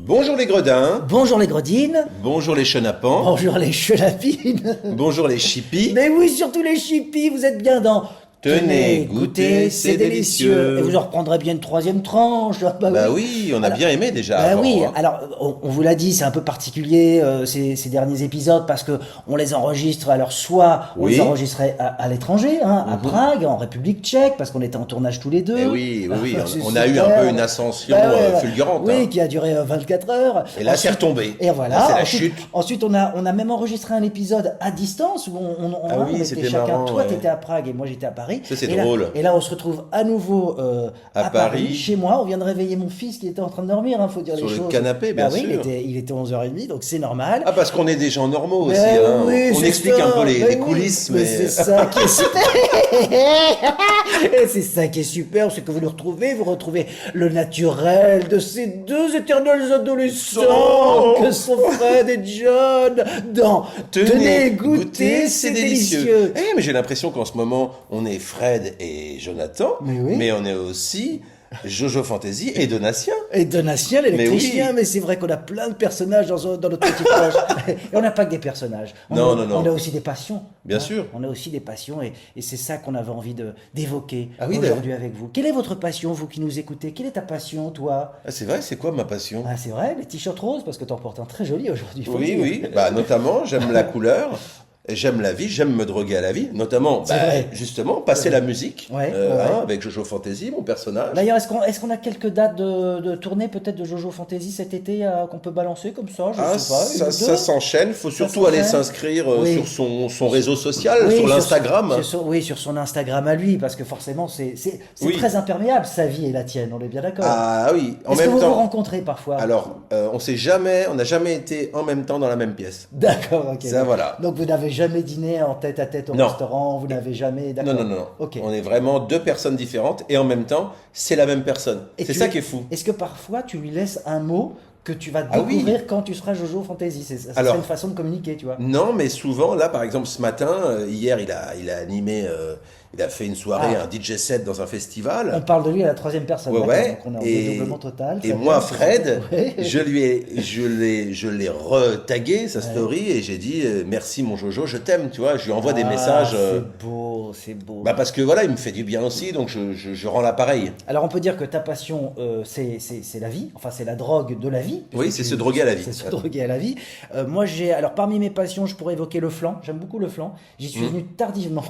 Bonjour les gredins, Bonjour les gredines, bonjour les chenapans, bonjour les chenapines, bonjour les chippies. mais oui, surtout les chippies, vous êtes bien dans... Tenez, goûtez, c'est délicieux. Et vous en reprendrez bien une troisième tranche. Bah oui, on a bien aimé déjà Bah avant, oui, hein. alors on vous l'a dit, c'est un peu particulier ces derniers épisodes parce que on les enregistre. Alors soit on Oui. les enregistrait à l'étranger, hein, à Prague, en République Tchèque, parce qu'on était en tournage tous les deux. Eh oui, C'est on a eu un super. peu une ascension Bah ouais, fulgurante. Oui, hein. qui a duré 24 heures. Et là, c'est retombé. Et voilà. Là, c'est la ensuite, chute. Ensuite, on a même enregistré un épisode à distance où Ah oui, on était c'était chacun. marrant, Toi, ouais. t'étais à Prague et moi, j'étais à Paris. Ça, c'est Et là- drôle. Et là, on se retrouve à nouveau À à Paris, Paris. chez moi. On vient de réveiller mon fils qui était en train de dormir, faut dire Sur les le choses. canapé, bien Bah oui, sûr. il était 11h30, donc c'est normal. Ah, parce qu'on est des gens normaux aussi, Ben hein. oui, On c'est explique ça. un peu les Ben oui. coulisses, Mais mais... c'est ça qui est super. Et c'est ça qui est super, c'est que vous retrouvez le naturel de ces deux éternels adolescents que sont Fred et John dans Tenez, goûtez, c'est délicieux. Eh, mais j'ai l'impression qu'en ce moment, on est Fred et Jonathan, Mais oui. mais on est aussi Jojo Fantasy et Donatien. Et Donatien, l'électricien, oui. mais c'est vrai qu'on a plein de personnages dans notre petit village. Et on n'a pas que des personnages. Non. On a aussi des passions. Bien sûr. On a aussi des passions et c'est ça qu'on avait envie d'évoquer Ah oui, aujourd'hui avec vous. Quelle est votre passion, vous qui nous écoutez? Quelle est ta passion, toi? Ah, c'est vrai, c'est quoi ma passion? Ah, c'est vrai, les t-shirts roses, parce que t'en portes un très joli aujourd'hui. faut le dire. Oui, bah notamment, j'aime la couleur, j'aime la vie, j'aime me droguer à la vie, notamment, C'est vrai. justement, passer la musique, Ouais. avec Jojo Fantasy, mon personnage. D'ailleurs, est-ce qu'on a quelques dates de tournée peut-être de Jojo Fantasy cet été qu'on peut balancer comme ça? Je Ah, sais pas. ça, une ou ça deux s'enchaîne, faut surtout s'enchaîne. aller s'inscrire Oui. sur son réseau social, Oui, sur l'Instagram. Oui, sur son Instagram à lui, parce que forcément, c'est Oui. très imperméable, sa vie et la tienne, on est bien d'accord. Ah oui, en Est-ce que même vous vous temps. rencontrez parfois? Alors, on n'a jamais été en même temps dans la même pièce. D'accord, ok. Ça, voilà. Donc vous n'avez jamais dîné en tête à tête au Non. restaurant, vous n'avez jamais... Non, D'accord. non. Ok. On est vraiment deux personnes différentes et en même temps, c'est la même personne. Et C'est tu- ça qui est fou. Est-ce que parfois tu lui laisses un mot que tu vas Ah oui. découvrir quand tu seras Jojo Fantasy? Ça Alors- serait une façon de communiquer, tu vois. Non, mais souvent, là, par exemple, ce matin, hier, il a animé, il a fait une soirée, un DJ set dans un On festival. parle de lui à la troisième personne. Ouais, d'accord. ouais. Donc on est en Et, dédoublement total. et très moi, bien. Fred, Ouais. je l'ai retagué, sa story, et j'ai dit, merci mon Jojo, je t'aime, tu vois. Je lui envoie des Ah, messages. C'est beau, c'est beau. Bah, parce que voilà, il me fait du bien aussi, donc je rends l'appareil. Alors on peut dire que ta passion, c'est la vie, enfin c'est la drogue de la vie. Oui, c'est se droguer à la vie. C'est se droguer à la vie. Moi alors parmi mes passions, je pourrais évoquer le flan. J'aime beaucoup le flan. J'y suis venu tardivement.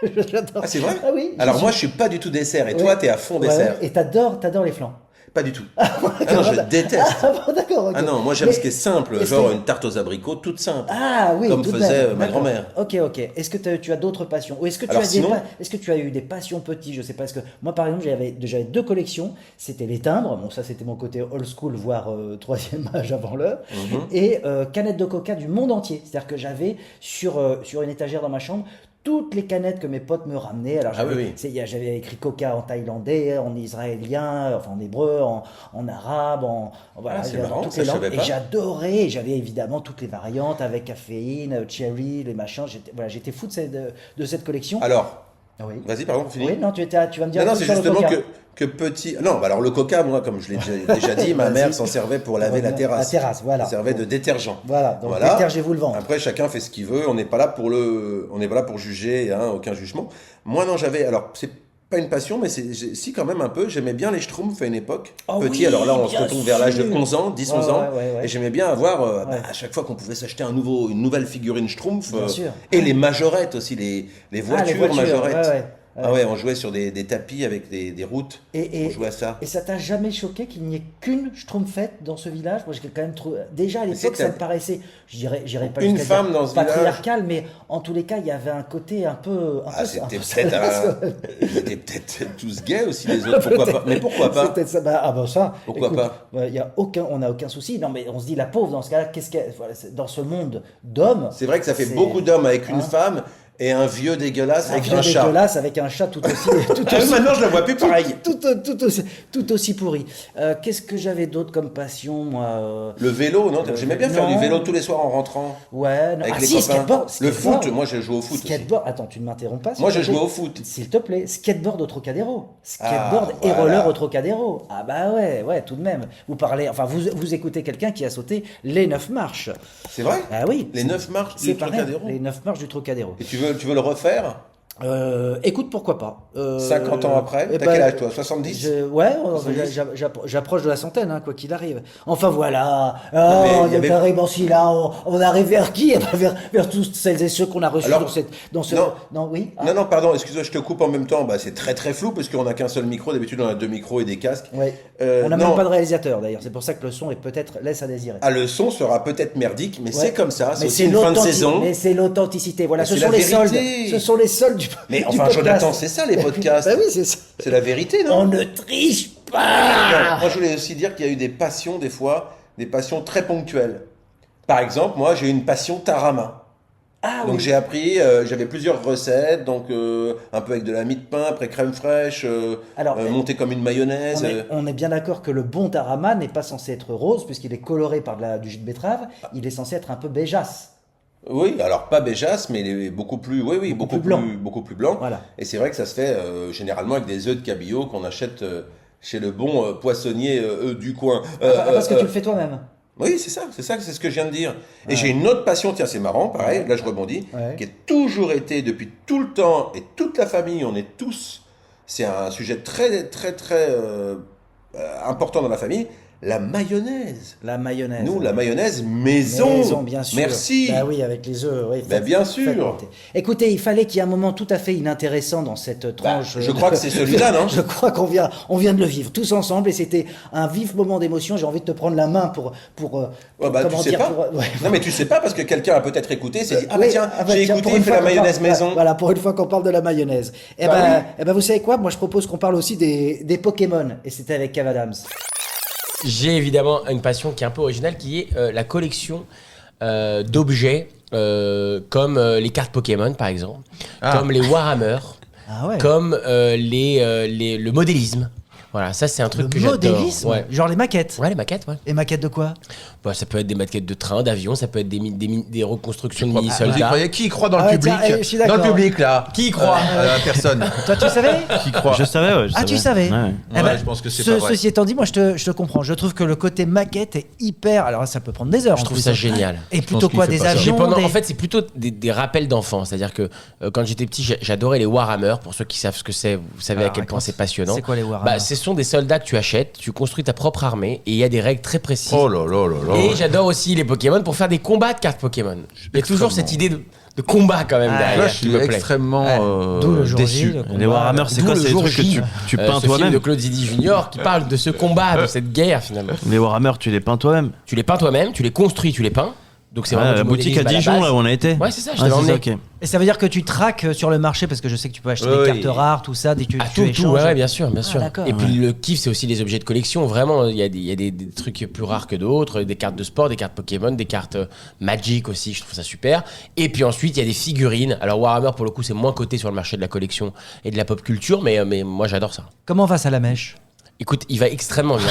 J'adore. Ah, c'est vrai? Ah oui. Alors j'y moi, suis- je suis pas du tout dessert, et Ouais. toi, t'es à fond Ouais, dessert. ouais. Et t'adores les flans. Pas du tout. Ah non, je déteste. Ah bon, d'accord. ok. Ah non, moi j'aime Mais ce qui est simple, est-ce genre que- une tarte aux abricots toute simple. Ah oui, Comme tout de faisait même. ma D'accord. grand-mère. Ok. Est-ce que tu as d'autres passions? Ou est-ce que tu Alors as sinon- est-ce que tu as eu des passions petits? Je sais pas. Parce que moi, par exemple, j'avais deux collections. C'était les timbres. Bon, ça, c'était mon côté old school, voire troisième âge avant l'heure. Mhm. Et canettes de coca du monde entier. C'est-à-dire que j'avais sur une étagère dans ma chambre toutes les canettes que mes potes me ramenaient. Alors Ah oui, oui. j'avais écrit coca en thaïlandais, en israélien, enfin en hébreu, en arabe, voilà, Ah, c'est j'avais marrant, toutes ça, les je langues. savais Et pas. j'adorais. Et j'avais évidemment toutes les variantes avec caféine, cherry, les machins. J'étais fou de cette collection. Alors, Ah oui. vas-y, pardon, fini. Oui, non, tu vas me dire. Non, un non, truc c'est sur le justement coca. que petit. Non, bah alors le coca, moi, comme je l'ai déjà dit, ma Vas-y. mère s'en servait pour laver la terrasse. La terrasse, voilà. Elle servait de détergent. Voilà, donc détergez-vous le ventre. Après, chacun fait ce qu'il veut. On n'est pas là pour juger, hein, aucun jugement. Moi, non, alors, c'est pas une passion, mais si quand même un peu. J'aimais bien les schtroumpfs à une époque. Oh Petit, oui, alors là, on se bien retrouve vers l'âge de sûr. 11 ans, 10, Ouais, 11 ans. ouais. Et j'aimais bien avoir, Ouais. à chaque fois qu'on pouvait s'acheter une nouvelle figurine schtroumpf. Bien sûr. Et les majorettes aussi, les voitures majorettes. ouais. Ah ouais, on jouait sur des tapis avec des routes. Et On jouait à ça. Et ça t'a jamais choqué qu'il n'y ait qu'une schtroumpfette dans ce village? Moi, j'ai quand même trouvé. Déjà à c'est l'époque, que ça t'as- me paraissait, j'irais pas Une jusqu'à femme dire dans ce patriarcal, mais en tous les cas, il y avait un côté un peu. Ah, c'était un peu peut-être salace. Ils étaient peut-être tous gays aussi, les autres, pourquoi pas. Mais pourquoi pas? C'est peut-être ça. Ça. Pourquoi écoute, pas on n'a aucun souci. Non, mais on se dit la pauvre dans ce cas-là. Dans ce monde d'hommes. C'est vrai que ça fait c'est- beaucoup d'hommes avec une Hein femme, Et un vieux dégueulasse Un avec vieux un chat. dégueulasse avec un chat tout aussi, Maintenant, je la vois plus pareil. tout aussi pourri. Qu'est-ce que j'avais d'autre comme passion, moi Le vélo, non? J'aimais bien faire non. du vélo tous les soirs en rentrant. Ouais, non. Avec Ah les si, copains. skateboard. Le skateboard. foot, moi, je joue au foot aussi. Skateboard. Attends, tu ne m'interromps pas. s'il Moi, te je plaît. jouais au foot. S'il te plaît, skateboard au Trocadéro. Skateboard Ah, et voilà. roller au Trocadéro. Ah bah ouais, tout de même. Vous parlez, enfin, vous écoutez quelqu'un qui a sauté les 9 marches. C'est vrai? Ah oui. Les 9 marches C'est du pareil, Trocadéro. les 9 marches du Trocadéro. Et tu veux le refaire? Écoute, pourquoi pas. 50 ans après? eh T'as ben, quel âge, toi? 70? Ouais, 70. j'approche de la centaine, hein, quoi qu'il arrive. Enfin voilà. mais Oh, il y avait- carrément, si là, on arrive vers qui? Eh ben, vers tous celles et ceux qu'on a reçus Alors, dans ce. non. Non, oui. Ah. Non, pardon, excuse-moi, je te coupe en même temps. Bah, c'est très très flou parce qu'on n'a qu'un seul micro. D'habitude, on a 2 micros et des casques. Ouais. On n'a non. même pas de réalisateur d'ailleurs. C'est pour ça que le son est peut-être laisse à désirer. Ah, le son sera peut-être merdique, mais Ouais. c'est comme ça. C'est Mais aussi une fin de saison. Mais c'est l'authenticité. Voilà, Mais ce c'est sont la les soldes. vérité. Ce sont les soldes du. Mais du enfin, podcast. Jonathan, c'est ça les podcasts. Bah oui, c'est ça. C'est la vérité, non? On ne triche Non, pas. moi, je voulais aussi dire qu'il y a eu des passions, des fois, des passions très ponctuelles. Par exemple, moi, j'ai eu une passion tarama. Ah Donc oui. j'ai appris, j'avais plusieurs recettes, donc un peu avec de la mie de pain, après crème fraîche, Alors, montée comme une mayonnaise. On est bien d'accord que le bon tarama n'est pas censé être rose puisqu'il est coloré par du jus de betterave. Il est censé être un peu béjasse. Oui, alors pas béjasse, mais il est beaucoup plus, oui, beaucoup plus blanc. beaucoup plus blanc. Voilà. Et c'est vrai que ça se fait généralement avec des œufs de cabillaud qu'on achète chez le bon poissonnier du coin. Parce que tu le fais toi-même. Oui, c'est ce que je viens de dire. Et j'ai une autre passion, tiens, c'est marrant, pareil, là je rebondis, Ouais. qui a toujours été depuis tout le temps, et toute la famille, on est tous, c'est un sujet très, très, très important dans la famille, la mayonnaise. La mayonnaise. Nous, la mayonnaise maison. Bien sûr. Merci. Bah oui, avec les œufs. Oui, Bah, bien sûr. goûter. Écoutez, il fallait qu'il y ait un moment tout à fait inintéressant dans cette tranche. je crois que c'est celui-là, non? Je crois qu'on vient de le vivre tous ensemble et c'était un vif moment d'émotion. J'ai envie de te prendre la main pour Ouais, bah, tu comment sais dire, pas. ouais. Non, mais tu sais pas parce que quelqu'un a peut-être écouté, s'est dit, ah bah Oui, tiens, ah bah j'ai tiens, écouté, pour il une fait fois la qu'on mayonnaise parle- maison. Voilà, pour une fois qu'on parle de la mayonnaise. Bah Eh ben, vous savez quoi? Moi, je propose qu'on parle aussi des Pokémon. Et c'était avec Kev Adams. J'ai évidemment une passion qui est un peu originale, qui est la collection d'objets comme les cartes Pokémon, par exemple, comme les Warhammer, Ah ouais. comme le modélisme. Voilà, ça c'est un truc que Le j'adore. modélisme, Ouais. genre les maquettes. Ouais, les maquettes, ouais. Et maquettes de quoi? Bah, ça peut être des maquettes de trains, d'avions, ça peut être des reconstructions de Vous y mini-soldats. croyez qui y croit dans Ah le ouais, public? tiens, je suis Dans d'accord. le public là. Qui y croit Personne. Toi, tu savais? Qui croit? Je savais, ouais. Ah, tu savais? Ouais. Eh ben, je pense que c'est pas vrai. Ceci étant dit, moi, je te comprends. Je trouve que le côté maquette est hyper. Alors, ça peut prendre des heures. Je en trouve plus, ça hein. génial. Et plutôt qu'il quoi, fait des pas ça. avions En des- fait, c'est plutôt des rappels d'enfance. C'est-à-dire que quand j'étais petit, j'adorais les Warhammer. Pour ceux qui savent ce que c'est, vous savez Alors, à quel point raconte. c'est passionnant. C'est quoi les Warhammer? Bah, ce sont des soldats que tu achètes, tu construis ta propre armée et il y a des règles très précises. Oh là là là là. Et j'adore aussi les Pokémon pour faire des combats de cartes Pokémon. Il y a toujours cette idée de combat quand même Ah, derrière. Là, je qui suis me plaît. extrêmement D'où le jour J, déçu. le Les Warhammer, c'est D'où quoi? le C'est des jour trucs que J, tu peins ce film toi-même. de Claude Zidi Junior qui parle de ce combat, de cette guerre finalement. Les Warhammer, tu les peins toi-même. Tu les peins toi-même, tu les construis, tu les peins. Donc c'est Ouais, vraiment la du boutique à modélisme la Dijon, base. là où on a été. Ouais, c'est ça, je Ah, t'avais c'est ça, emmené. ok. Et ça veut dire que tu traques sur le marché parce que je sais que tu peux acheter Oui. des cartes rares, tout ça, dès que Ah, tu tout, échanges. ouais, bien sûr, bien sûr. d'accord. Et puis le kiff, c'est aussi les objets de collection. Vraiment, il y a des trucs plus rares que d'autres, des cartes de sport, des cartes Pokémon, des cartes Magic aussi, je trouve ça super. Et puis ensuite, il y a des figurines. Alors Warhammer, pour le coup, c'est moins coté sur le marché de la collection et de la pop culture, mais moi j'adore ça. Comment va Salamèche? Écoute, il va extrêmement bien.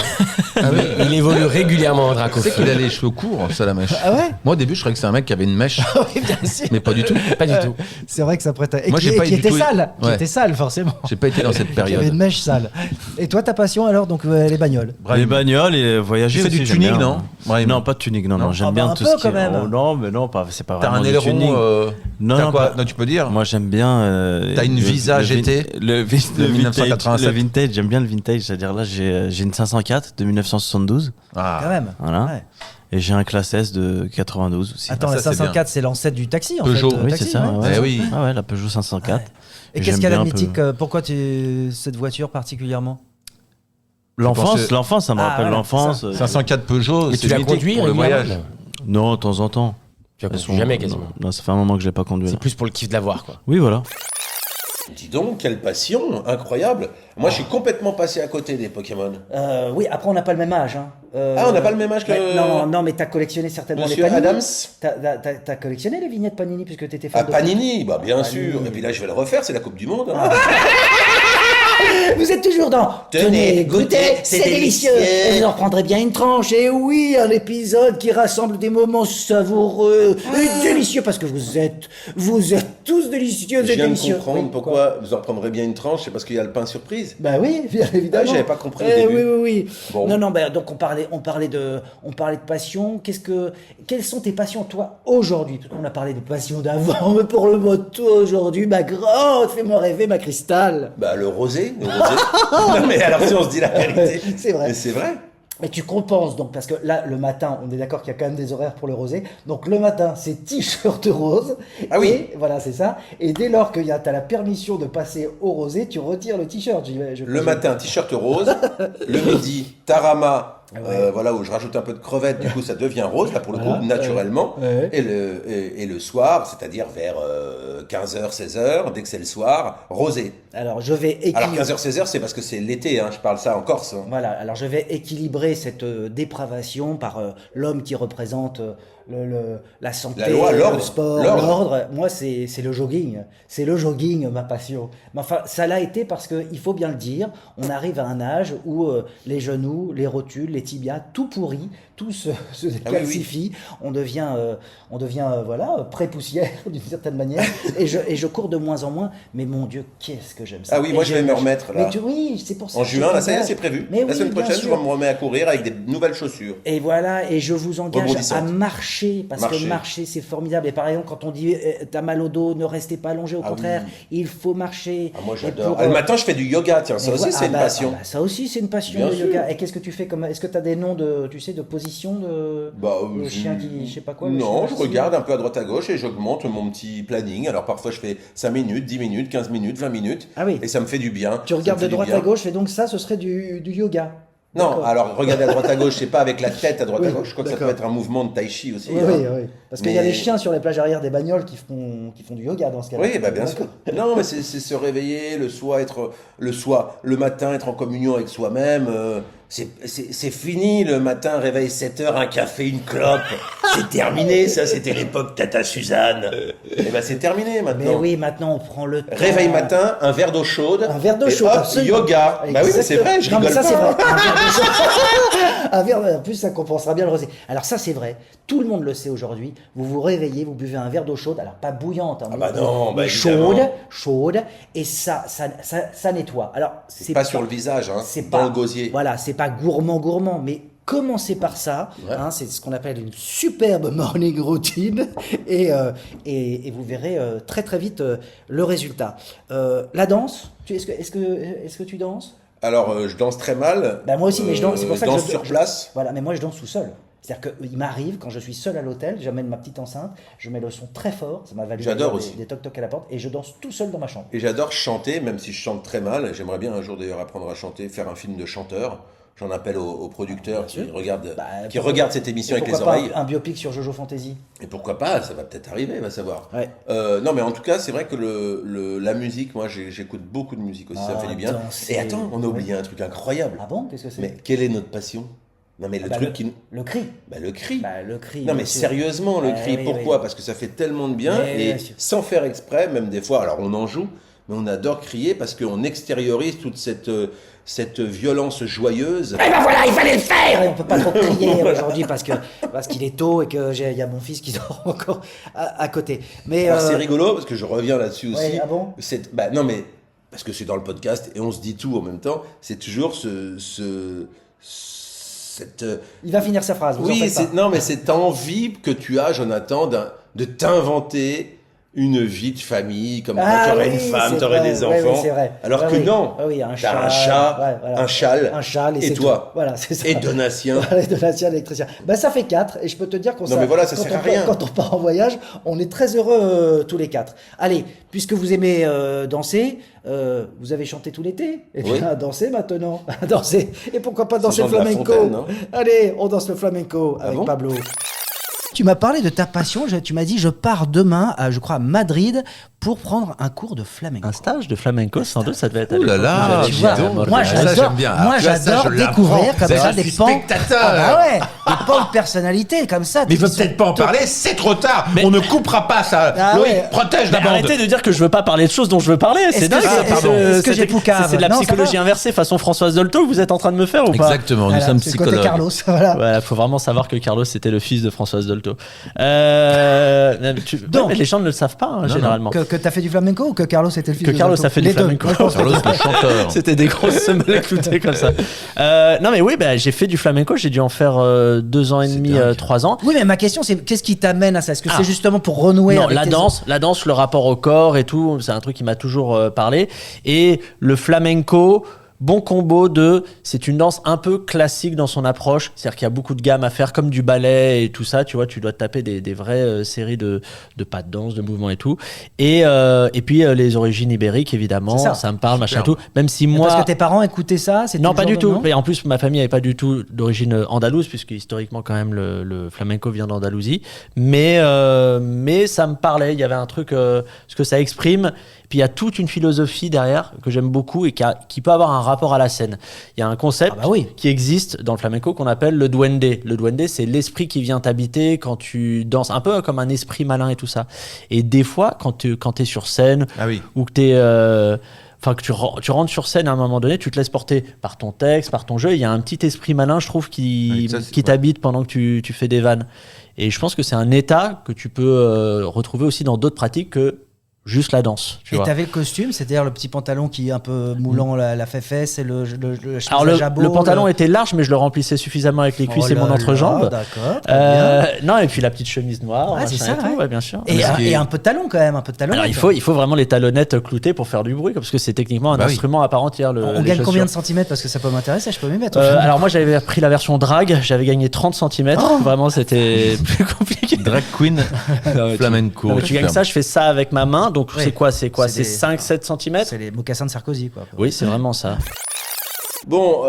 Il évolue régulièrement, Draco. Tu sais qu'il a les cheveux courts, ça la mèche. Ah ouais? Moi au début je croyais que c'était un mec qui avait une mèche, Oui, bien sûr. mais pas du tout. Pas du tout. C'est vrai que ça prête à. Et Moi, j'ai pas qui du était tout- sale. Qui Ouais. était sale, forcément. J'ai pas été dans cette Qui avait période. une mèche sale. Et toi, ta passion alors, donc les bagnoles? Les bagnoles et voyager. Tu fais aussi, du j'aime tuning, bien. non Brahim Non, pas de tuning, non, Non. j'aime Ah bah, bien un tout peu, ce qui quand est. même. Oh, non, mais non, c'est pas T'as vraiment un du aileron. tuning. Non, t'as non, quoi pas- Non, tu peux dire. Moi j'aime bien. T'as une Visa GT le de vintage, 1987. le vintage, j'aime bien le vintage. C'est-à-dire là, j'ai une 504 de 1972. Quand Ah. même. Voilà. Ouais. Et j'ai un classe S de 92 aussi. Attends, ça, la c'est 504, c'est l'ancêtre du taxi en Peugeot. fait. Oui, Taxi, c'est ça. ouais. Ouais. Eh oui. Ah ouais, la Peugeot 504. Ouais. Et Et qu'est-ce j'aime qu'elle a de bien un peu. mythique Pourquoi cette voiture particulièrement? L'enfance, ça me Ah, rappelle voilà, l'enfance. 504 Peugeot, Mais c'est tu l'as mythique conduit pour le régulièrement voyage. Non, de temps en temps. Tu l'as Elles conduit jamais quasiment. Non, ça fait un moment que je l'ai pas conduit. C'est là. plus pour le kiff de la voir, quoi. Oui, voilà. Dis donc, quelle passion, incroyable. Moi, je suis complètement passé à côté des Pokémon. Oui, après, on n'a pas le même âge. Hein. Ah, on n'a pas le même âge que... Non, mais t'as collectionné certainement Monsieur les Panini. Adams. T'as collectionné les vignettes Panini puisque t'étais fan Ah, de Panini, bah bien Panini. sûr. Et puis là, je vais le refaire, c'est la Coupe du Monde. Hein. Vous êtes toujours dans Tenez, goûtez, c'est délicieux. Et vous en prendrez bien une tranche. Et oui, un épisode qui rassemble des moments savoureux et délicieux parce que vous êtes tous délicieux Je et viens de délicieux. comprendre Oui, pourquoi vous en prendrez bien une tranche, c'est parce qu'il y a le pain surprise. Bah oui, bien évidemment. Ah, j'avais pas compris au Eh début. Oui. Bon. Non, bah, donc on parlait de passion. Quelles sont tes passions toi aujourd'hui? Parce qu'on a parlé des passions d'avant, mais pour le mot toi aujourd'hui, ma grande, fais-moi rêver, ma cristal. Bah le rosé. Non mais alors si on se dit la vérité. C'est vrai. Mais c'est vrai. Mais tu compenses donc, parce que là, le matin, on est d'accord qu'il y a quand même des horaires pour le rosé. Donc le matin, c'est t-shirt rose. Ah oui. Et voilà, c'est ça. Et dès lors que tu as la permission de passer au rosé, tu retires le t-shirt. Le matin, t-shirt rose. Le midi, tarama. Ouais. Voilà, où je rajoute un peu de crevettes, du coup ça devient rose, là pour le Voilà. coup, naturellement. Ouais. Et le soir, c'est-à-dire vers 15h, 16h, dès que c'est le soir, rosé. Alors je vais Alors équilibrer. 15h, 16h, c'est parce que c'est l'été, hein, je parle ça en Corse. Hein. Voilà, alors je vais équilibrer cette dépravation par l'homme qui représente la santé, La loi, l'ordre. le sport, L'ordre. l'ordre. Moi, c'est le jogging. C'est le jogging, ma passion. Mais enfin, ça l'a été parce qu'il faut bien le dire, on arrive à un âge où les genoux, les rotules, les tibias, tout pourrit, tout se décalcifie. On devient voilà, pré-poussière d'une certaine manière. et je cours de moins en moins. Mais mon Dieu, qu'est-ce que j'aime ça. Ah oui, moi, je vais me remettre, là. Oui, c'est pour ça. En que juin, je là, ça y est, t'engage. c'est prévu. Mais La oui, semaine bien prochaine, je sûr. me remets à courir avec des nouvelles chaussures. Et voilà, et je vous engage Rebondissante. à marcher, parce Marcher. que marcher, c'est formidable. Et par exemple, quand on dit t'as mal au dos, ne restez pas allongé, au Ah contraire, oui. il faut marcher. Ah, moi, Et j'adore. pour, Ah, le matin, je fais du yoga, tiens, ça et aussi, voilà, c'est une passion. ça aussi, c'est une passion, Bien le sûr. yoga. Et qu'est-ce que tu fais comme. Est-ce que tu as des noms de positions de. Le chien qui. Je sais pas quoi. le Non, chien je assis. regarde un peu à droite à gauche et j'augmente mon petit planning. Alors parfois je fais 5 minutes, 10 minutes, 15 minutes, 20 minutes. Ah oui. Et ça me fait du bien. Tu regardes Ça de me fait du droite bien. à gauche, et donc ça, ce serait du yoga. Non, D'accord. alors regarder à droite à gauche, c'est pas avec la tête à droite à Oui, gauche. Je crois que ça peut d'accord. être un mouvement de tai chi aussi. Oui, hein. oui. Parce qu'il y a Mais- les chiens sur les plages arrière des bagnoles qui font du yoga dans ce cas-là. Oui, bah bien sûr. Non, mais c'est se réveiller, le matin, être en communion avec soi-même. C'est fini le matin, réveil 7h, un café, une clope. C'est terminé, ça, c'était l'époque Tata Suzanne. Et ben c'est terminé maintenant. Mais oui, maintenant on prend le temps. Réveil matin, un verre d'eau chaude. Un verre d'eau et chaude, hop, absolument. yoga. Bah oui, mais c'est vrai, je Non, mais rigole ça, c'est pas. vrai. Un verre d'eau chaude. Un verre, en plus, ça compensera bien le rosé. Alors ça, c'est vrai. Tout le monde le sait aujourd'hui. Vous vous réveillez, vous buvez un verre d'eau chaude. Alors pas bouillante, hein, Ah bah non, mais bah chaude, évidemment. chaude. Et ça nettoie. Alors C'est pas sur le visage, hein, c'est dans pas le gosier. Voilà, c'est pas gourmand, mais commencez par ça. Ouais. Hein, c'est ce qu'on appelle une superbe morning routine, et vous verrez très très vite le résultat. La danse, est-ce que tu danses? Alors, je danse très mal. Bah, moi aussi, mais je danse. C'est pour ça que danse je sur place. Voilà, mais moi je danse tout seul. C'est-à-dire qu'il m'arrive, quand je suis seul à l'hôtel, j'amène ma petite enceinte, je mets le son très fort, ça m'a valu J'adore d'ailleurs aussi. des toc-toc à la porte, et je danse tout seul dans ma chambre. Et j'adore chanter, même si je chante très mal. J'aimerais bien un jour d'ailleurs apprendre à chanter, faire un film de chanteur. J'en appelle aux producteurs qui regardent cette émission Et avec les pourquoi pas oreilles. un biopic sur Jojo Fantasy? Et pourquoi pas, ça va peut-être arriver, va savoir. Ouais. Non, mais en tout cas, c'est vrai que la musique, moi j'écoute beaucoup de musique aussi, ça me fait du bien. danser. Et attends, on a oublié un truc incroyable. Ah bon? Qu'est-ce que c'est? Mais quelle est notre passion? Non, mais le Bah, truc qui. Le cri. Bah, le cri. Bah, le cri. Non bien mais sûr. sérieusement le Ouais, cri, oui, pourquoi? oui. Parce que ça fait tellement de bien Ouais, et bien sûr. sans faire exprès, même des fois, alors on en joue, mais on adore crier parce qu'on extériorise toute cette violence joyeuse. Eh ben voilà, il fallait le faire. Et on peut pas trop crier aujourd'hui parce qu'il est tôt et que il y a mon fils qui dort encore à côté. Mais Alors c'est rigolo parce que je reviens là-dessus aussi. Ouais, ah bon? Bah non mais parce que c'est dans le podcast et on se dit tout en même temps, c'est toujours cette il va finir sa phrase. Vous en oui, faites pas. non mais cette envie que tu as, Jonathan, de t'inventer une vie de famille, comme Ah quand tu aurais oui, une femme, c'est tu aurais vrai, des ouais, enfants. oui, c'est vrai. Alors Ouais, que oui. non, Ouais, oui, un t'as chat, un chat, ouais, voilà. un châle, Un châle et et c'est toi. tout. Voilà, c'est ça. Et Donatien. Voilà, Donatien, l'électricien. Bah, ça fait 4, et je peux te dire qu'on Non, mais voilà, ça quand sert à on part- rien. Quand on part en voyage, on est très heureux tous les 4. Allez, puisque vous aimez danser, vous avez chanté tout l'été. Et Oui. bien, dansez maintenant. Dansez. Et pourquoi pas danser le Jean de La flamenco? Fontaine, non Allez, on danse le flamenco avec bon Pablo. Tu m'as parlé de ta passion, tu m'as dit je pars demain à, je crois, à Madrid pour prendre un cours de flamenco. Un stage de flamenco, sans doute, ça devait être à Ouh là l'époque. là, Tu dis vois, donc. moi Ça, j'adore, j'aime bien. moi Tu vois, ça, j'adore je l'apprends. découvrir comme C'est ça je des suis pans. spectateur. Ah bah ouais, des pans de personnalité comme ça. Mais il qui veut sont peut-être pas en top. parler, c'est trop tard. On ne coupera pas ça. Ah Loïc, ouais. protège Mais la bande. arrêtez de dire que je veux pas parler de choses dont je veux parler. Est-ce C'est que dingue. c'est- ça, est-ce- pardon. est-ce que j'ai C'est- poucave C'est de la Non, ça psychologie va inversée façon Françoise Dolto que vous êtes en train de me faire ou pas? Exactement, nous Voilà, sommes c'est le côté psychologues. Carlos, voilà. Ouais, faut vraiment savoir que Carlos c'était le fils de Françoise Dolto. Donc- mais les gens ne le savent pas hein, généralement. Que t'as fait du flamenco ou que Carlos était le fils Que de Carlos Dolto a fait Les du deux. flamenco. Moi, je pense que- Carlos, le chanteur. C'était des grosses semelles cloutées comme ça. Non mais oui, bah, j'ai fait du flamenco, j'ai dû en faire 2 ans et demi, dingue. 3 ans. Oui, mais ma question c'est qu'est-ce qui t'amène à ça? Est-ce que Ah. c'est justement pour renouer Non, avec la danse, le rapport au corps et tout, c'est un truc qui m'a toujours parlé. Et le flamenco, bon combo c'est une danse un peu classique dans son approche, c'est-à-dire qu'il y a beaucoup de gammes à faire comme du ballet et tout ça, tu vois, tu dois te taper des vraies séries de pas de danse, de mouvements et tout. Et puis les origines ibériques évidemment, C'est ça. ça me parle, machin Super. tout. Même si Mais moi, parce que tes parents écoutaient ça, c'était non, le pas genre du de- tout. non Et en plus, ma famille n'avait pas du tout d'origine andalouse, puisque historiquement, quand même, le flamenco vient d'Andalousie. Mais ça me parlait. Il y avait un truc, ce que ça exprime. Puis il y a toute une philosophie derrière que j'aime beaucoup et qui peut avoir un rapport à la scène. Il y a un concept Ah bah oui. qui existe dans le flamenco qu'on appelle le duende. Le duende, c'est l'esprit qui vient t'habiter quand tu danses, un peu comme un esprit malin et tout ça. Et des fois, quand tu es sur scène, Ah oui. ou que que tu rentres sur scène à un moment donné, tu te laisses porter par ton texte, par ton jeu. Il y a un petit esprit malin, je trouve, Oui, ça, c'est- qui t'habite pendant que tu fais des vannes. Et je pense que c'est un état que tu peux retrouver aussi dans d'autres pratiques que juste la danse. Tu Et vois. t'avais le costume, c'est-à-dire le petit pantalon qui est un peu moulant la fesse et le chemise Alors à jabot, le pantalon était large, mais je le remplissais suffisamment avec les cuisses Oh et mon là entrejambe. là, D'accord, très bien. Non, et puis la petite chemise noire, Ah, c'est machin ça, et tout, ouais. ouais, bien sûr. Et un peu de talon quand même, un peu de talon. Alors il faut vraiment les talonnettes cloutées pour faire du bruit, parce que c'est techniquement un Bah oui. instrument à part entière. On les gagne combien de chaussures. centimètres? Parce que ça peut m'intéresser, je peux m'y mettre. Alors moi j'avais pris la version drag, j'avais gagné 30 cm, vraiment c'était plus compliqué. Drag queen flamenco. Non, mais tu gagnes ça, je fais ça avec ma main, donc Oui. c'est quoi C'est C'est des- 5-7 cm. C'est les mocassins de Sarkozy, quoi. Oui, c'est vraiment ça. Bon,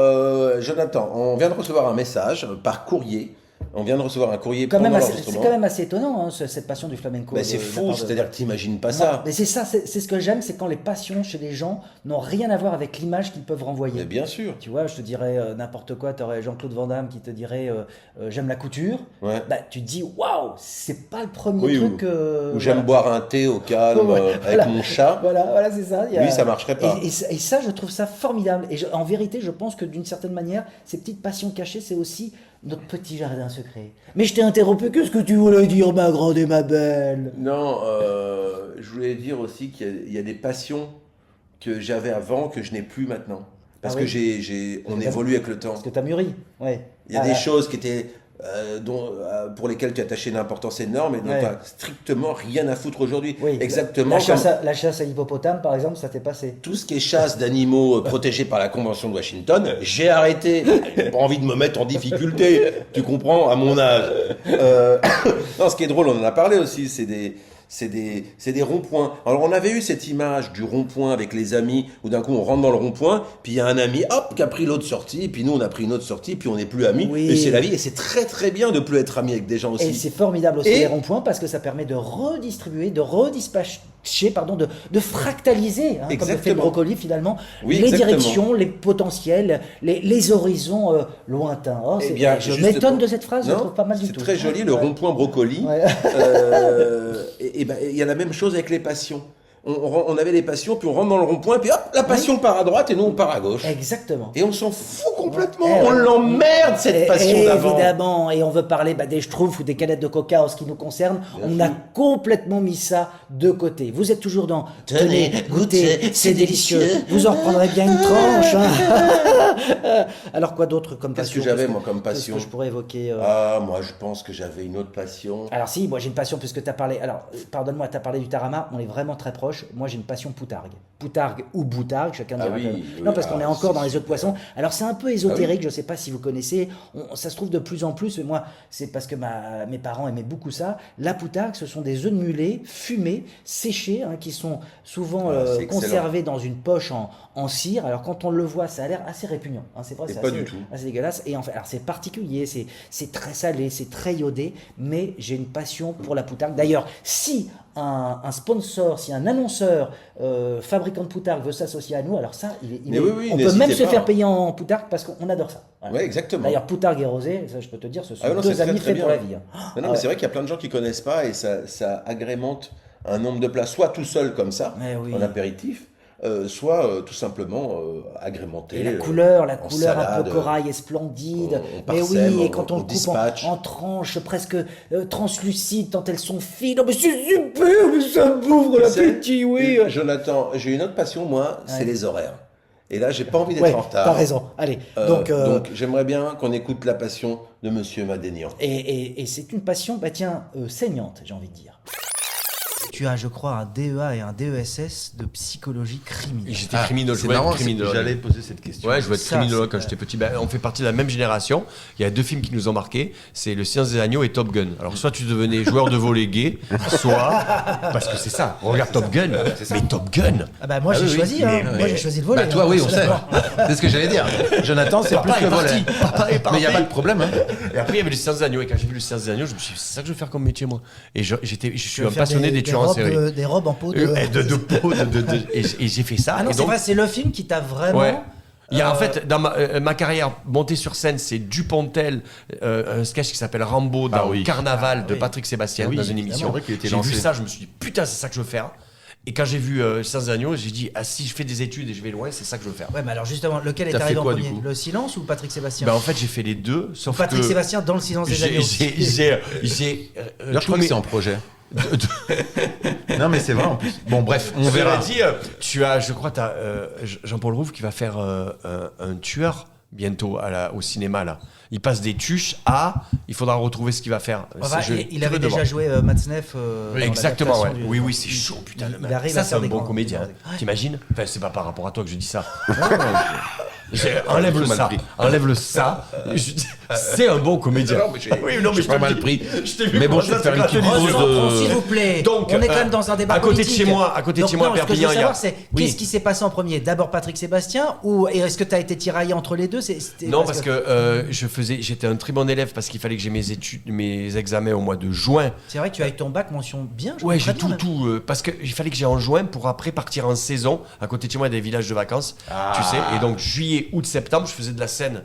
Jonathan, on vient de recevoir un message par courrier. On vient de recevoir un courrier C'est pendant quand l'enregistrement. même assez étonnant, hein, cette passion du flamenco. Mais c'est de la fou, part de- c'est-à-dire que t'imagines pas Non, ça. mais c'est ça, c'est ce que j'aime, c'est quand les passions chez les gens n'ont rien à voir avec l'image qu'ils peuvent renvoyer. Mais bien sûr. Tu vois, je te dirais n'importe quoi, tu aurais Jean-Claude Van Damme qui te dirait j'aime la couture. Ouais. Bah, tu te dis waouh, c'est pas le premier Oui, truc. Ou j'aime boire un thé au calme Ouais, avec voilà. mon chat. Voilà, c'est ça. Il y a- Lui, ça marcherait pas. Et ça, je trouve ça formidable. Et en vérité, je pense que d'une certaine manière, ces petites passions cachées, c'est aussi notre petit jardin secret. Mais je t'ai interrompu, qu'est-ce que tu voulais dire, ma grande et ma belle? Non, je voulais dire aussi qu'il y a des passions que j'avais avant que je n'ai plus maintenant. Parce Ah que oui. on évolue avec le temps. Parce que t'as mûri. Ouais. Il y a des choses qui étaient pour lesquelles tu attachais une importance énorme et dont Ouais. tu n'as strictement rien à foutre aujourd'hui. Oui. Exactement La chasse à l'hippopotame, par exemple, ça t'est passé. tout ce qui est chasse d'animaux protégés par la Convention de Washington, j'ai arrêté. J'ai pas envie de me mettre en difficulté, tu comprends, à mon âge. Non, ce qui est drôle, on en a parlé aussi, c'est des ronds-points. Alors, on avait eu cette image du rond-point avec les amis, où d'un coup, on rentre dans le rond-point, puis il y a un ami, hop, qui a pris l'autre sortie, puis nous, on a pris une autre sortie, puis on n'est plus amis. Oui. Et c'est la vie, et c'est très très bien de plus être ami avec des gens aussi. Et c'est formidable aussi Et- les ronds-points parce que ça permet de redistribuer, de redispatcher, pardon, de fractaliser, hein, comme le fait le Exactement. brocoli finalement, Oui, les exactement. directions, les potentiels, les horizons lointains. Oh, Eh c'est- bien, je juste m'étonne pour- de cette phrase, je la Non, trouve pas mal du c'est tout. très joli, le Ouais. rond-point brocoli. Ouais. Et ben, il y a la même chose avec les passions. On avait les passions, puis on rentre dans le rond-point, puis hop, la passion part à droite et nous on part à gauche. Exactement. Et on s'en fout complètement. Eh, On ouais. l'emmerde cette passion d'avant. Évidemment, et on veut parler des schtroumpfs ou des canettes de coca en ce qui nous concerne. On a complètement mis ça de côté. Vous êtes toujours dans tenez, goûtez, c'est délicieux. Vous en reprendrez bien une tranche. Hein. Alors quoi d'autre comme Qu'est-ce passion que j'avais, Qu'est-ce moi, comme qu'est-ce passion que je pourrais évoquer Ah, moi je pense que j'avais une autre passion. Alors si, moi j'ai une passion puisque tu as parlé, alors pardonne-moi, tu as parlé du tarama, on est vraiment très proche, moi j'ai une passion poutargue. Poutargue ou boutargue, chacun Ah dira oui, que- oui, Non parce qu'on est encore c'est dans les autres super. poissons. Alors c'est un peu ésotérique, je sais pas si vous connaissez, ça se trouve de plus en plus, mais moi c'est parce que mes parents aimaient beaucoup ça. La poutargue, ce sont des œufs de mulet fumés, séchés, hein, qui sont souvent Ah, c'est excellent. conservés dans une poche en cire. Alors quand on le voit, ça a l'air assez répugnant, hein, c'est vrai, Et c'est pas assez, du tout. assez dégueulasse. Et en fait, alors c'est particulier, c'est très salé, c'est très iodé, mais j'ai une passion pour la poutargue. D'ailleurs, si un sponsor, si un annonceur fabricant de poutargue veut s'associer à nous, alors ça, Mais oui, on peut n'hésitez même se pas. faire payer en poutargue parce qu'on adore ça. Voilà. Ouais, exactement. D'ailleurs, poutargue et rosé, ça je peux te dire, ce sont Ah non, deux c'est très, amis très faits bien. pour la vie. Hein. Non, Ah mais ouais. c'est vrai qu'il y a plein de gens qui connaissent pas et ça agrémente un nombre de plats, soit tout seul comme ça, Mais oui. en apéritif, soit tout simplement agrémenté. Et la couleur en un salade, peu corail est splendide. on Mais parsème, oui, et quand on au le coupe dispatch. en tranches presque translucides, tant elles sont fines. Oh, mais c'est super, mais ça m'ouvre l'appétit, oui. Jonathan, j'ai une autre passion, moi, c'est Ouais. les horaires. Et là, j'ai pas envie d'être Ouais, en retard. t'as raison. Allez, Donc, j'aimerais bien qu'on écoute la passion de Monsieur Madénian. et c'est une passion, saignante, j'ai envie de dire. Tu as, je crois, un DEA et un DESS de psychologie criminelle. J'étais criminologue. C'est je voulais être marrant, criminologue. j'allais poser cette question. Ouais, je voulais être Ça, criminologue c'est quand vrai. j'étais petit. On fait partie de la même génération. Il y a 2 films qui nous ont marqués. C'est Le Silence des Agneaux et Top Gun. Alors, soit tu devenais joueur de volley gay, soit... Parce que c'est ça. Regarde Top Gun. Mais Top Gun. Ah bah moi j'ai choisi, hein. Moi j'ai choisi le volet. Bah toi, hein, oui, je on suis sait. d'accord. C'est ce que j'allais dire. Jonathan, c'est plus Papa le est parti. volet. Papa est parti. Mais il n'y a pas de problème. Hein. Et après, il y avait Le Silence des Agneaux. Et quand j'ai vu Le Silence des Agneaux, je me suis dit, c'est ça que je veux faire comme métier, moi. Et je suis Tu veux un faire passionné des tueurs en série. des robes en peau de... De peau, et j'ai fait ça. Ah non, Et c'est donc, vrai, c'est le film qui t'a vraiment... ouais. Il y a en fait, dans ma carrière, montée sur scène, c'est Dupontel, un sketch qui s'appelle Rambo dans Ah oui. Carnaval de oui. Patrick Sébastien, Oui, dans une évidemment. émission. C'est vrai qu'il était J'ai vu lancé. ça, je me suis dit, putain, c'est ça que je veux faire. Et quand j'ai vu Sans Agneaux, j'ai dit, ah, si je fais des études et je vais loin, c'est ça que je veux faire. Ouais, mais alors justement, lequel est T'as arrivé fait en quoi, du premier? coup Le silence ou Patrick Sébastien? Ben, en fait, j'ai fait les deux, sauf Patrick que Sébastien dans le silence des agneaux. j'ai D'ailleurs, je crois que c'est en projet. Non, mais c'est vrai en plus. Bon, bref, on verra. Dit, tu as, je crois, t'as Jean-Paul Rouve qui va faire un tueur bientôt au cinéma là. Il passe des tuches à. Il faudra retrouver ce qu'il va faire. Enfin, C'est- je- il avait curieux de déjà voir. joué Matzneff. dans Exactement, ouais. l'adaptation du- Oui, c'est chaud, putain, le il mec. arrive Ça, à c'est faire un des bon grands- comédien. Ouais. T'imagines? Enfin, c'est pas par rapport à toi que je dis ça. Enlève le mal ça. pris. Enlève le ça. C'est un bon comédien. Non, mais j'ai- Oui, non, mais j'ai je pas te mal le pris. dis. Je t'ai vu Mais bon, comment je vais ça faire une s'est petite gratté les pause yeux. Recentrons, de- s'il vous plaît. Donc, on est quand même dans un débat à côté de politique. chez moi, à côté de Donc chez moi, non, ce que je veux Perpignan, il y a- savoir, c'est Oui. qu'est-ce qui s'est passé en premier? D'abord Patrick Sébastien ou est-ce que tu as été tiraillé entre les deux? Non, parce que j'étais un très bon élève parce qu'il fallait que j'ai mes études, mes examens au mois de juin. c'est vrai que tu as eu ton bac mention bien. je Ouais, crois, j'ai très bien, même. parce qu'il fallait que j'ai en juin pour après partir en saison. À côté de chez moi, il y a des villages de vacances, tu sais. Et donc juillet, août, septembre, je faisais de la scène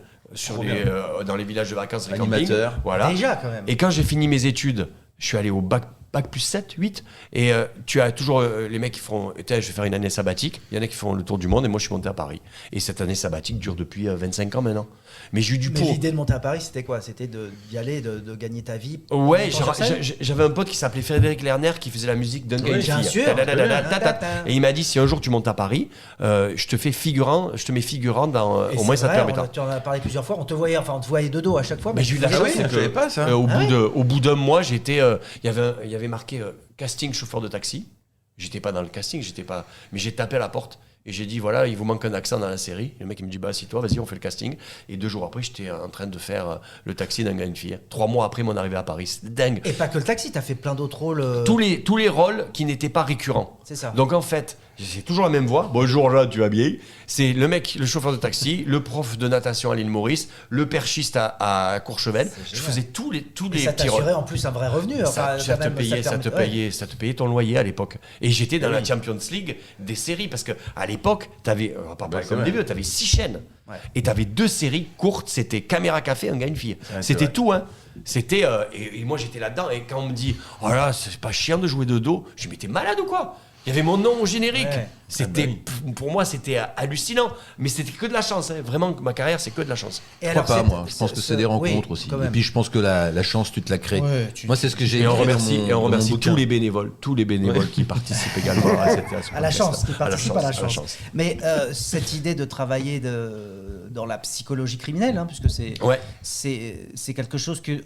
dans les villages de vacances, les Animateur. campings. Voilà. Déjà quand même. Et quand j'ai fini mes études, je suis allé au bac plus 7, 8. Et tu as toujours les mecs qui font, je vais faire une année sabbatique. Il y en a qui font le tour du monde et moi je suis monté à Paris. Et cette année sabbatique dure depuis 25 ans maintenant. Mais j'ai eu du Mais pot. l'idée de monter à Paris, c'était quoi? C'était d'y aller, de gagner ta vie. Ouais, en sur scène j'avais un pote qui s'appelait Frédéric Lerner qui faisait la musique d'un gars et une bien fille. sûr. Et il m'a dit si un jour tu montes à Paris, je te mets figurant dans. Et Au moins c'est ça te vrai, permettra. tu en as parlé plusieurs fois. On te voyait de dos à chaque fois. Mais j'ai eu de la tu chance, faisais- c'est je savais pas, ça. Au bout d'un mois, j'étais. Il y avait marqué casting chauffeur de taxi. J'étais pas dans le casting, mais j'ai tapé à la porte et j'ai dit voilà, il vous manque un accent dans la série. Le mec il me dit bah assis-toi, vas-y, on fait le casting. Et 2 jours après, j'étais en train de faire le taxi d'un gars et une fille. 3 mois après mon arrivée à Paris, c'était dingue. Et pas que le taxi, t'as fait plein d'autres rôles. Tous les rôles qui n'étaient pas récurrents. C'est ça. Donc en fait, c'est toujours la même voix. Bonjour Jean, tu vas bien? C'est le mec, le chauffeur de taxi, le prof de natation à l'île Maurice, le perchiste à Courchevel. Je faisais tous les Et ça petits rôles. t'assurait en plus un vrai revenu. Enfin, Ça quand même, te payait ton loyer à l'époque. Et j'étais dans la Champions League des séries parce que à l'époque, t'avais, on va pas parler comme des vieux, t'avais 6 chaînes. Ouais. Et t'avais 2 séries courtes, c'était Caméra Café, un gars, une fille. c'est C'était vrai. tout, hein. C'était et moi j'étais là-dedans et quand on me dit oh là c'est pas chiant de jouer de dos, je dis mais t'es malade ou quoi? Il y avait mon nom au générique. Ouais. C'était pour moi c'était hallucinant, mais c'était que de la chance. Hein. Vraiment, ma carrière c'est que de la chance. Et Pourquoi pas, c'est- moi. Je pense que c'est des rencontres oui, aussi. quand Et même. puis, je pense que la chance, tu te la crées. Ouais, Moi, c'est ce que j'ai Et on écrit dans remercie, mon- et on dans mon remercie bouquin. tous les bénévoles qui participent également à cette À la chance, qui participe à la chance. chance. Mais cette idée de travailler dans la psychologie criminelle, hein, puisque Ouais. c'est quelque chose que.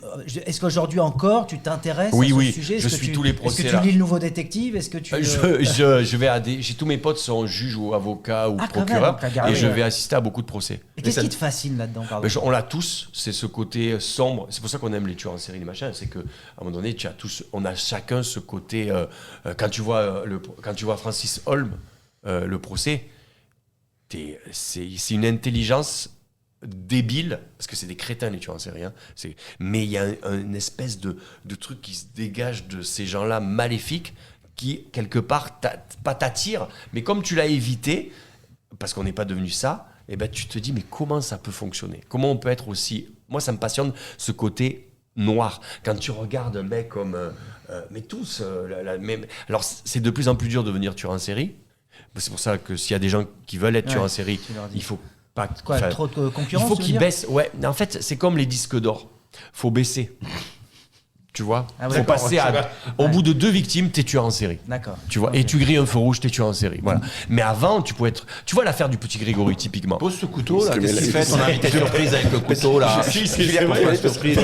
Est-ce qu'aujourd'hui encore tu t'intéresses Oui, à ce oui, sujet? je Est-ce que suis tu- tous les Est-ce procès, que tu là. lis le Nouveau Détective? Est-ce que tu. Je vais j'ai tous mes potes sont juges ou avocats ou Ah, quand même, procureurs t'as gardé, et je ouais. vais assister à beaucoup de procès. Et qu'est-ce ça- qui te fascine là-dedans, pardon? On l'a tous, c'est ce côté sombre. C'est pour ça qu'on aime les tueurs en série, les machins. C'est que à un moment donné, on a chacun ce côté. Quand tu vois Francis Holm, le procès, c'est une intelligence débile parce que c'est des crétins les tueurs en série. Hein. Mais il y a une espèce de truc qui se dégage de ces gens-là maléfiques qui, quelque part, pas t'attire, mais comme tu l'as évité, parce qu'on n'est pas devenu ça, et ben tu te dis, mais comment ça peut fonctionner? Comment on peut être aussi... Moi, ça me passionne, ce côté noir. Quand tu regardes un mec comme... mais tous, même... Alors, c'est de plus en plus dur de devenir tueur en série. C'est pour ça que s'il y a des gens qui veulent être tueurs en série, il faut pas... Quoi, trop de concurrence? Il faut tu veux qu'ils dire baissent. Ouais, en fait, c'est comme les disques d'or. Faut baisser. Tu vois, Ah ouais, faut d'accord, passer au bout de 2 victimes, t'es tueur en série. D'accord. Tu vois, Ok. et tu grilles un feu rouge, t'es tueur en série. Voilà. Mais avant, tu pouvais être. Tu vois l'affaire du petit Grégory, typiquement. Pose ce couteau là, Parce que qu'est-ce qu'il mais fait ton invité surprise avec le couteau là? Julien, pourquoi surprise?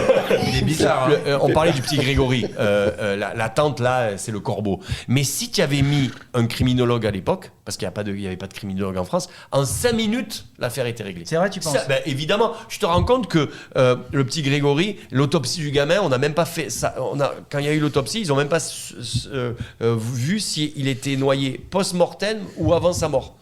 Il est bizarre. Hein. On parlait du petit Grégory. La tante, là, c'est le corbeau. Mais si tu avais mis un criminologue à l'époque, parce qu'il n'y avait pas de criminologue en France, en 5 minutes, l'affaire était réglée. C'est vrai, tu penses? Ben, évidemment, tu te rends compte que le petit Grégory, l'autopsie du gamin, on n'a même pas fait ça. Quand il y a eu l'autopsie, ils n'ont même pas vu s'il était noyé post-mortem ou avant sa mort.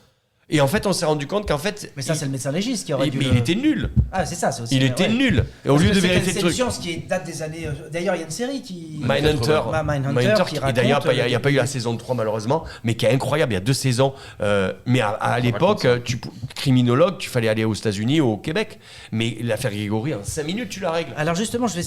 Et en fait, on s'est rendu compte qu'en fait. Mais ça, c'est le médecin légiste qui aurait dû. Mais il était nul. Ah, c'est ça, c'est aussi. Il était ouais. nul. Et au Parce lieu que de c'est vérifier le une truc. science qui date des années. D'ailleurs, il y a une série qui. Mindhunter. Mindhunter qui Et raconte, d'ailleurs, il n'y a pas eu la saison 3 malheureusement, mais qui est incroyable. Il y a 2 saisons. Mais à l'époque, criminologue, tu fallait aller aux États-Unis ou au Québec. Mais l'affaire Grégory, en 5 minutes, tu la règles. Alors justement, je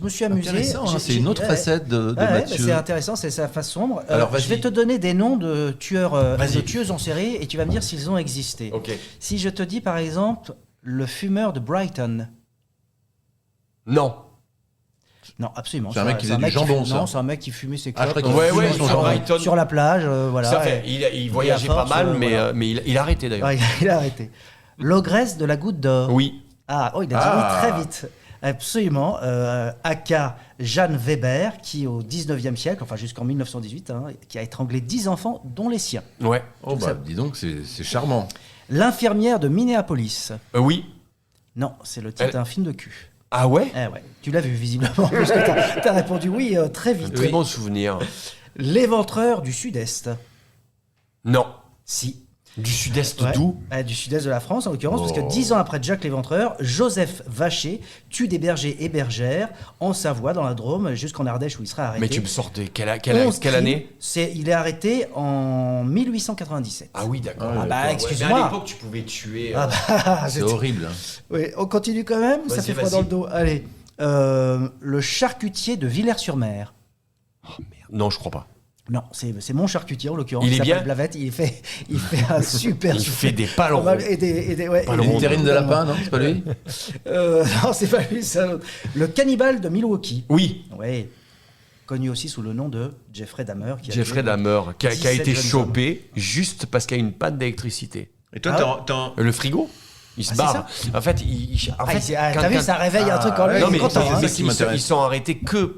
me suis amusé. Intéressant, hein, c'est J'ai- une autre ouais, facette de ouais, Mathieu. c'est intéressant, c'est sa face sombre. Alors, je vas-y. vais te donner des noms de tueurs, Vas-y. de tueuses en série et tu vas me dire s'ils ont existé. Ok. Si je te dis par exemple le fumeur de Brighton. Non. Non, absolument. C'est un mec qui faisait du qui jambon, fu- ça. Non, c'est un mec qui fumait ses Ah, je clopes. croyais qu'il Ouais, fumait son sur jambon. Brighton. Sur la plage, voilà. Ça fait, et- il voyageait à force, pas mal, mais, voilà. mais il a arrêté d'ailleurs. Ouais, il a arrêté. L'ogresse de la goutte d'or. Oui. Ah, oh, il a dit très vite. Absolument. Aka Jeanne Weber, qui au 19e siècle, enfin jusqu'en 1918, hein, qui a étranglé 10 enfants, dont les siens. Ouais. Oh bah dis donc, c'est charmant. L'infirmière de Minneapolis. Oui. Non, c'est le titre Elle- d'un film de cul. Ah ouais? Eh ouais, tu l'as vu visiblement, parce que t'as répondu oui très vite. Très bon souvenir. L'éventreur du Sud-Est. Non. Si. Du sud-est Ouais. d'où? Du sud-est de la France, en l'occurrence, parce que Oh. 10 ans après Jack l'Éventreur, Joseph Vacher tue des bergers et bergères en Savoie, dans la Drôme, jusqu'en Ardèche où il sera arrêté. Mais tu me sors de quelle 11 quelle crimes. année? Il est arrêté en 1897. Ah oui, d'accord. Ah, bah, d'accord. Ouais, excuse-moi. mais à l'époque, tu pouvais tuer. Ah bah, C'est horrible. hein. oui, on continue quand même, ça Vas-y, fait froid vas-y. dans le dos. Allez, le charcutier de Villers-sur-Mer. Non, je crois pas. Non, c'est mon charcutier en l'occurrence. Il est s'appelle bien Blavette. Il fait un super. Il fait des pales pas mal, ronds. et des ouais, Pas et le des- rond. Terrine de lapin, non? C'est pas lui? Non, c'est pas lui, c'est un autre. Le cannibale de Milwaukee. Oui, Oui. Connu aussi sous le nom de Jeffrey Dahmer. Qui a Jeffrey tué Dahmer, qui a 17 été jeunes chopé juste parce qu'il y a une panne d'électricité. Et toi, Ah Le frigo, il se Ah, barre. En fait, t'as vu, ça réveille un truc en lui. Non, il est mais content, hein. c'est ça qui m'intéresse. ils sont arrêtés que.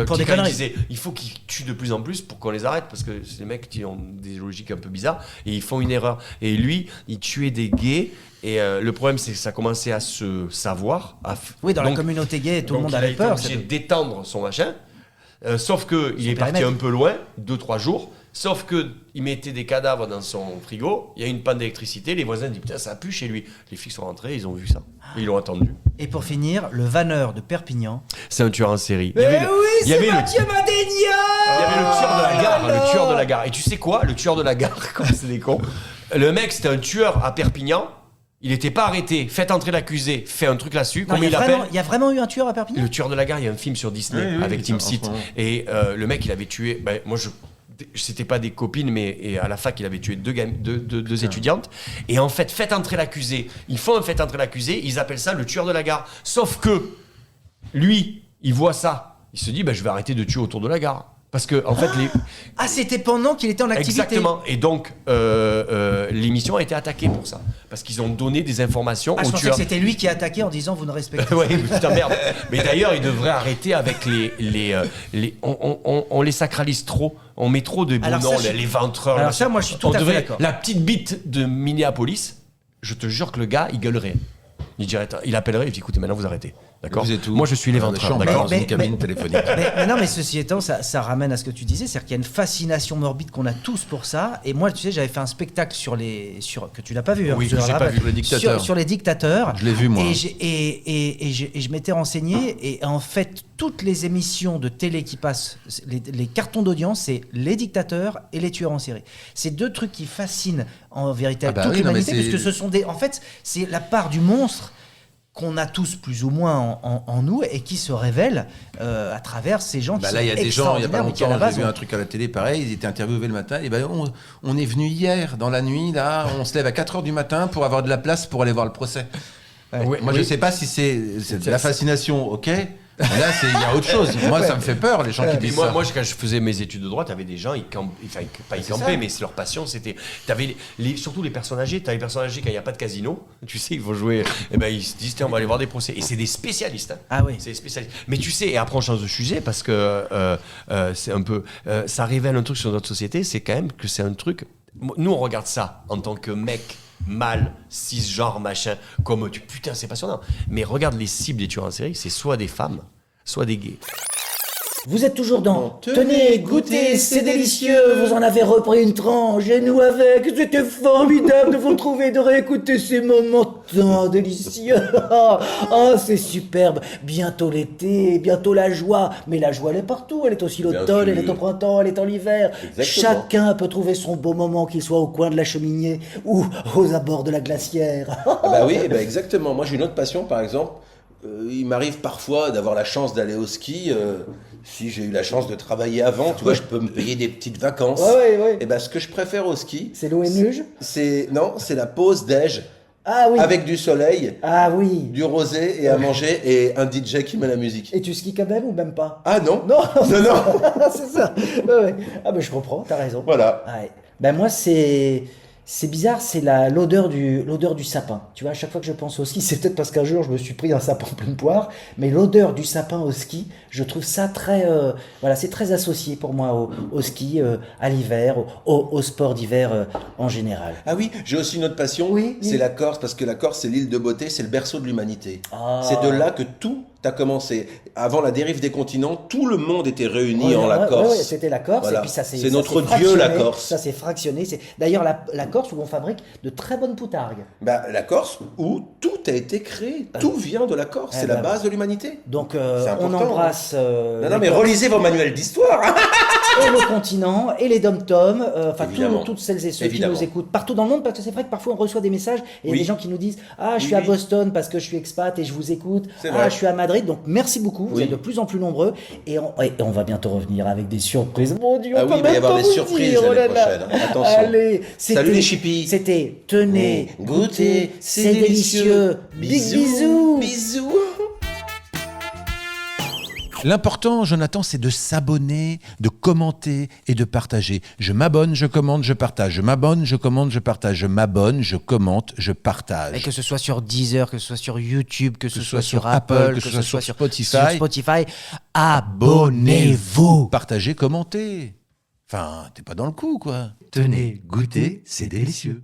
Pour des quand ils conneries. disaient, il faut qu'ils tuent de plus en plus pour qu'on les arrête parce que c'est des mecs qui ont des logiques un peu bizarres et ils font une erreur. Et lui, il tuait des gays et le problème c'est que ça commençait à se savoir. Oui, dans la Donc- communauté gay, tout le donc monde il a avait été peur. obligé d'étendre son machin. Sauf que il est parti périmètre. un peu loin, 2-3 jours. Sauf que il mettait des cadavres dans son frigo. Il y a une panne d'électricité. Les voisins disent putain ça pue chez lui. Les flics sont rentrés, ils ont vu ça. Et ils l'ont attendu. Et pour finir, le vanneur de Perpignan. C'est un tueur en série. Mais oui, il y avait c'est le- Mathieu Madénia. Il y avait le tueur de la gare, là le tueur de la gare. Et tu sais quoi, le tueur de la gare, comme c'est des cons. Le mec, c'était un tueur à Perpignan. Il n'était pas arrêté. Faites entrer l'accusé. Fait un truc là-dessus. Non, Comment il il appelle y a vraiment eu un tueur à Perpignan. Le tueur de la gare. Il y a un film sur Disney Oui, oui, avec c'est Tim en ce Seat. moment. Et le mec, il avait tué. Ben, moi, c'était pas des copines, mais et à la fac, il avait tué deux étudiantes. Et en fait, faites entrer l'accusé. Ils font un fait entrer l'accusé. Ils appellent ça le tueur de la gare. Sauf que lui, il voit ça. Il se dit, ben, je vais arrêter de tuer autour de la gare. Parce que, en fait, Ah, c'était pendant qu'il était en activité. exactement. Et donc, l'émission a été attaquée pour ça. Parce qu'ils ont donné des informations Ah, je aux pensais que tueurs. c'était lui qui a attaqué en disant vous ne respectez Ouais, putain, merde. Mais d'ailleurs, ils devraient arrêter avec on les sacralise trop. On met trop de beaux Alors ça, noms, je- les ventreurs. Alors machin. ça, moi, je suis tout On à fait devrait- d'accord. La petite bite de Minneapolis, je te jure que le gars, il gueulerait. Il dirait, il appellerait, il dit écoutez, maintenant vous arrêtez. D'accord. Vous êtes où Moi, je suis Dans l'éventreur. la chambre, D'accord. dans une cabine téléphonique. Mais non, mais ceci étant, ça ramène à ce que tu disais, c'est-à-dire qu'il y a une fascination morbide qu'on a tous pour ça. Et moi, tu sais, j'avais fait un spectacle que tu n'as pas vu. Oui, tu que j'ai l'as pas vu, le dictateur. Sur les dictateurs. Je l'ai vu, moi. Et je m'étais renseigné. Et en fait, toutes les émissions de télé qui passent, les cartons d'audience, c'est les dictateurs et les tueurs en série. C'est deux trucs qui fascinent en vérité Ah bah toute oui, non, mais l'humanité, c'est- puisque ce sont des. En fait, c'est la part du monstre qu'on a tous plus ou moins en nous et qui se révèle à travers ces gens qui Bah là, il y a sont des gens, il y a pas extraordinaires, mais qui, à la longtemps, j'ai base, vu un truc à la télé, pareil, ils étaient interviewés le matin, et ben on est venu hier, dans la nuit, là, on se lève à 4h du matin pour avoir de la place pour aller voir le procès. Moi, je sais pas si c'est de la fascination, ok. Là, il y a autre chose. Moi, ça me fait peur, les gens qui Mais disent ça. moi, quand je faisais mes études de droit, t'avais des gens, pas ils campaient, mais c'est leur passion, c'était. T'avais surtout les personnes âgées. T'as les personnes âgées quand il n'y a pas de casino, tu sais, ils vont jouer. Et ben ils se disent, tiens, on va aller voir des procès. Et c'est des spécialistes. Hein. Ah oui. C'est des spécialistes. Mais tu sais, et après on change de sujet parce que c'est un peu. Ça révèle un truc sur notre société, c'est quand même que c'est un truc. Nous, on regarde ça en tant que mec. Mâle, cisgenre, machin, comme tu. Putain, c'est passionnant. Mais regarde les cibles des tueurs en série, c'est soit des femmes, soit des gays. Vous êtes toujours dans Tenez, goûtez, c'est délicieux. Vous en avez repris une tranche et nous avec. C'était formidable de vous retrouver, de réécouter ces moments tant délicieux. Oh, c'est superbe. Bientôt l'été, bientôt la joie. Mais la joie, elle est partout. Elle est aussi l'automne, elle est au printemps, elle est en hiver. Exactement. Chacun peut trouver son beau moment, qu'il soit au coin de la cheminée ou aux abords de la glacière. Ah bah oui, bah exactement. Moi, j'ai une autre passion, par exemple. Il m'arrive parfois d'avoir la chance d'aller au ski. Si j'ai eu la chance de travailler avant, tu vois, je peux me payer des petites vacances. Ouais. Et ben, ce que je préfère au ski, C'est l'eau et nuge. c'est la pause déj Ah oui. avec du soleil, Ah oui. du rosé et à manger et un DJ qui met la musique. Et tu skis quand même ou même pas? Ah non, Non, non. c'est ça. Ouais. Ah ben je comprends, t'as raison. Voilà. Ouais. Ben moi c'est bizarre, c'est l'odeur du sapin. Tu vois, à chaque fois que je pense au ski, c'est peut-être parce qu'un jour je me suis pris un sapin plein de poire, mais l'odeur du sapin au ski, je trouve ça très voilà, c'est très associé pour moi au ski, à l'hiver, au sport d'hiver en général. Ah oui, j'ai aussi une autre passion, Oui. c'est la Corse, parce que la Corse, c'est l'île de beauté, c'est le berceau de l'humanité. Ah. C'est de là que tout a commencé. Avant la dérive des continents, tout le monde était réuni Ouais, en la ouais, Corse. ouais, c'était la Corse, Voilà. et puis ça C'est ça notre s'est dieu, la fractionné, Corse. Ça s'est fractionné. D'ailleurs, la Corse où on fabrique de très bonnes poutargues. Bah, la Corse, où tout a été créé. Tout vient de la Corse. C'est la bah, base de l'humanité. Donc, C'est on important, embrasse Non, les mais Corses relisez vos manuels d'histoire. et le continent et les dom-toms, enfin Évidemment. toutes celles et ceux Évidemment. qui nous écoutent partout dans le monde, parce que c'est vrai que parfois on reçoit des messages et il y a Oui. des gens qui nous disent ah je Oui, suis à oui. Boston parce que je suis expat et je vous écoute, C'est ah vrai. je suis à Madrid, donc merci beaucoup, vous Oui. êtes de plus en plus nombreux et on va bientôt revenir avec des surprises. Mon Dieu, Ah on oui, peut il va y même avoir pas des vous surprises dire, oh là l'année là. prochaine, hein. Attention. Allez, Salut les chippies. C'était tenez, Oh, goûtez, c'est délicieux. Big bisous. Bisous. L'important, Jonathan, c'est de s'abonner, de commenter et de partager. Je m'abonne, je commente, je partage. Je m'abonne, je commande, je partage. Je m'abonne, je commente, je partage. Et que ce soit sur Deezer, que ce soit sur YouTube, que ce soit soit sur Apple, que ce soit sur Spotify. sur Spotify, abonnez-vous. Partagez, commentez. Enfin, t'es pas dans le coup, quoi. Tenez, goûtez, c'est délicieux.